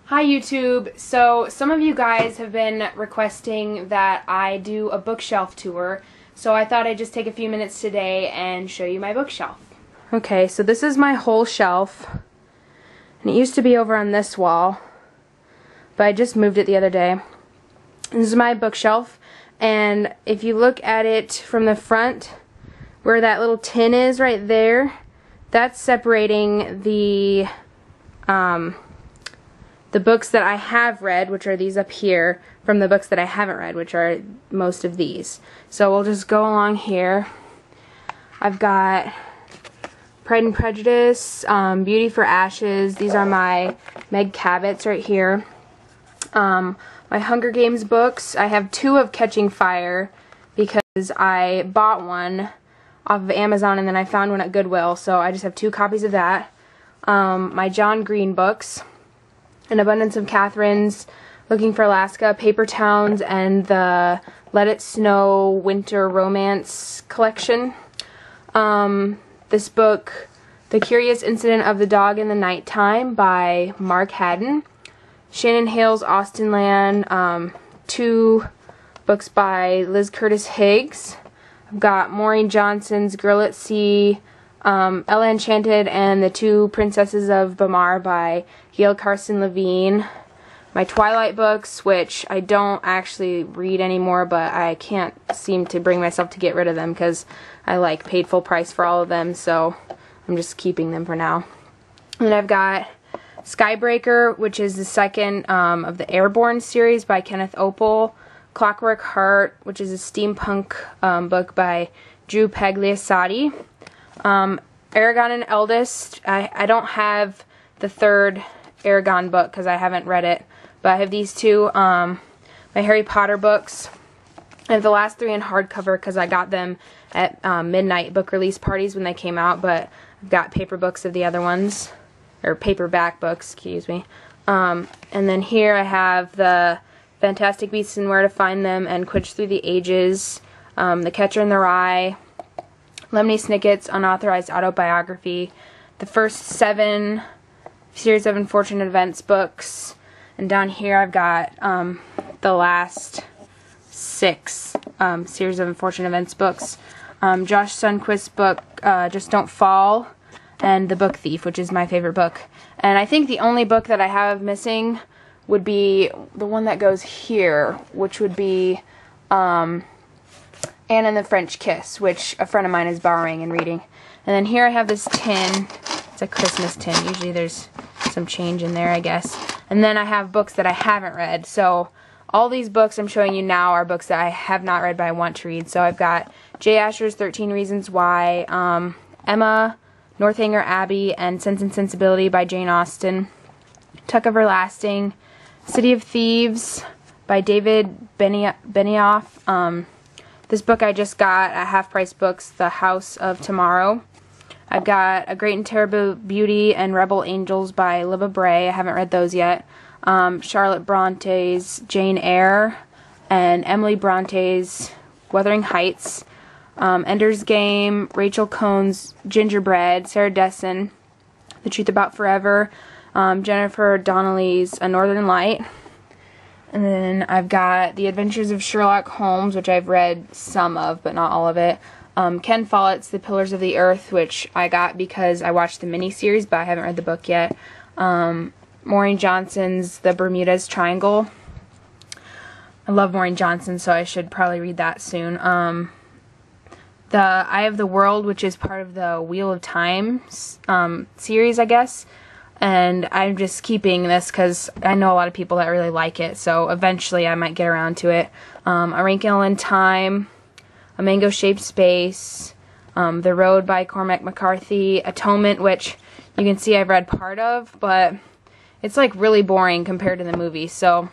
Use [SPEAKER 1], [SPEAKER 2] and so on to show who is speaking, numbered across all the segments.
[SPEAKER 1] Hi YouTube. So some of you guys have been requesting that I do a bookshelf tour, so I thought I'd just take a few minutes today and show you my bookshelf. Okay, so this is my whole shelf, and it used to be over on this wall, but I just moved it the other day. This is my bookshelf, and if you look at it from the front, where that little tin is right there, that's separating the books that I have read, which are these up here, from the books that I haven't read, which are most of these. So we'll just go along here. I've got Pride and Prejudice, Beauty for Ashes. These are my Meg Cabots right here. My Hunger Games books. I have two of Catching Fire because I bought one off of Amazon and then I found one at Goodwill, so I just have two copies of that. My John Green books. An Abundance of Catherine's, Looking for Alaska, Paper Towns, and the Let It Snow Winter Romance collection. This book, The Curious Incident of the Dog in the Nighttime by Mark Haddon. Shannon Hale's Austenland, two books by Liz Curtis Higgs. I've got Maureen Johnson's Girl at Sea, Ella Enchanted and the Two Princesses of Bamar by Gail Carson Levine. My Twilight books, which I don't actually read anymore, but I can't seem to bring myself to get rid of them because I paid full price for all of them, so I'm just keeping them for now. And then I've got Skybreaker, which is the second of the Airborne series by Kenneth Opel. Clockwork Heart, which is a steampunk book by Drew Pagliasotti. Aragon and Eldest. I don't have the third Aragon book because I haven't read it, but I have these two. My Harry Potter books. I have the last three in hardcover because I got them at midnight book release parties when they came out, but I've got paper books of the other ones, or paperback books, excuse me. And then here I have the Fantastic Beasts and Where to Find Them and Quidditch Through the Ages, The Catcher in the Rye, Lemony Snicket's Unauthorized Autobiography, the first 7 Series of Unfortunate Events books, and down here I've got the last 6 Series of Unfortunate Events books. Josh Sundquist's book, Just Don't Fall, and The Book Thief, which is my favorite book. And I think the only book that I have missing would be the one that goes here, which would be Anne and the French Kiss, which a friend of mine is borrowing and reading. And then here I have this tin. It's a Christmas tin. Usually there's some change in there, I guess. And then I have books that I haven't read. So all these books I'm showing you now are books that I have not read but I want to read. So I've got Jay Asher's 13 Reasons Why, Emma, Northanger Abbey, and Sense and Sensibility by Jane Austen, Tuck Everlasting, City of Thieves by David Benioff. This book I just got at Half Price Books, The House of Tomorrow. I've got A Great and Terrible Beauty and Rebel Angels by Libba Bray. I haven't read those yet. Charlotte Bronte's Jane Eyre and Emily Bronte's Wuthering Heights. Ender's Game, Rachel Cohn's Gingerbread, Sarah Dessen, The Truth About Forever, Jennifer Donnelly's A Northern Light. And then I've got The Adventures of Sherlock Holmes, which I've read some of, but not all of it. Ken Follett's The Pillars of the Earth, which I got because I watched the miniseries, but I haven't read the book yet. Maureen Johnson's The Bermudas Triangle. I love Maureen Johnson, so I should probably read that soon. The Eye of the World, which is part of the Wheel of Time series, I guess. And I'm just keeping this because I know a lot of people that really like it, so eventually I might get around to it. A Wrinkle in Time, A Mango-Shaped Space, The Road by Cormac McCarthy, Atonement, which you can see I've read part of, but it's really boring compared to the movie, so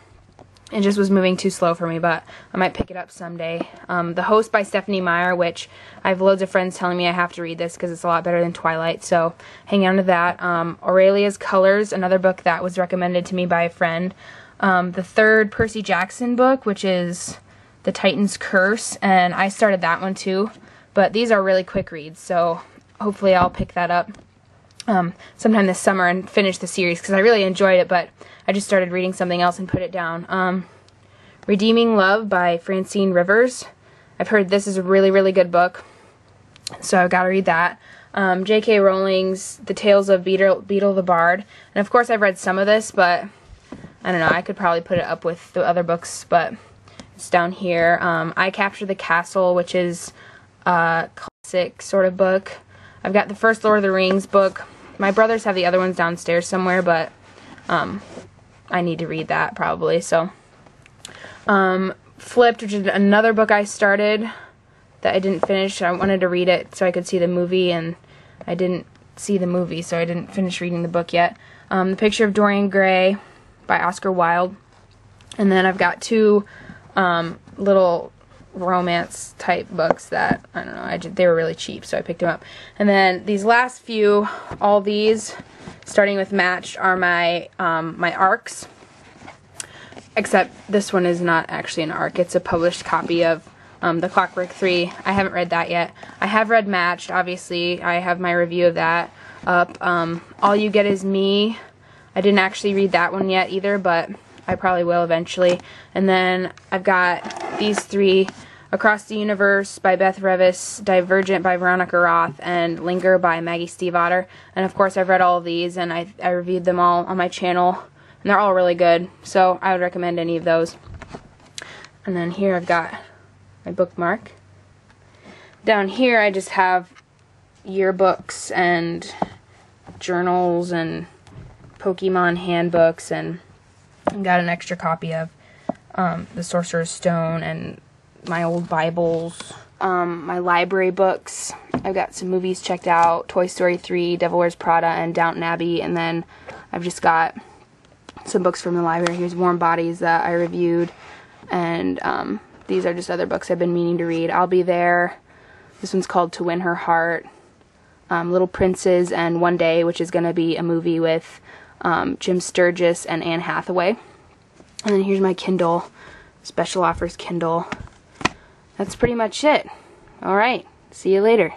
[SPEAKER 1] it just was moving too slow for me, but I might pick it up someday. The Host by Stephanie Meyer, which I have loads of friends telling me I have to read this because it's a lot better than Twilight, so hang on to that. Aurelia's Colors, another book that was recommended to me by a friend. The third Percy Jackson book, which is The Titan's Curse, and I started that one too, but these are really quick reads, so hopefully I'll pick that up. sometime this summer and finish the series because I really enjoyed it, but I just started reading something else and put it down. Redeeming Love by Francine Rivers. I've heard this is a really, really good book, so I've got to read that. J.K. Rowling's The Tales of Beetle the Bard. And of course I've read some of this, but I don't know, I could probably put it up with the other books, but it's down here. I Capture the Castle, which is a classic sort of book. I've got the first Lord of the Rings book. My brothers have the other ones downstairs somewhere, but I need to read that probably. So, Flipped, which is another book I started that I didn't finish. I wanted to read it so I could see the movie, and I didn't see the movie, so I didn't finish reading the book yet. The Picture of Dorian Gray by Oscar Wilde. And then I've got two little romance type books that, I don't know, they were really cheap, so I picked them up. And then these last few, all these, starting with Matched, are my my arcs. Except this one is not actually an arc. It's a published copy of The Clockwork 3. I haven't read that yet. I have read Matched, obviously. I have my review of that up. All You Get Is Me. I didn't actually read that one yet either, but I probably will eventually. And then I've got these three: Across the Universe by Beth Revis, Divergent by Veronica Roth, and Linger by Maggie Stiefvater. And of course I've read all of these, and I reviewed them all on my channel, and they're all really good, so I would recommend any of those. And then here I've got my bookmark. Down here I just have yearbooks and journals and Pokemon handbooks, and I've got an extra copy of The Sorcerer's Stone and my old Bibles, my library books. I've got some movies checked out: Toy Story 3, Devil Wears Prada, and Downton Abbey. And then I've just got some books from the library. Here's Warm Bodies that I reviewed, and these are just other books I've been meaning to read. I'll Be There. This one's called To Win Her Heart. Little Princes, and One Day, which is going to be a movie with Jim Sturgis and Anne Hathaway. And then here's my Kindle, special offers Kindle. That's pretty much it. Alright, see you later.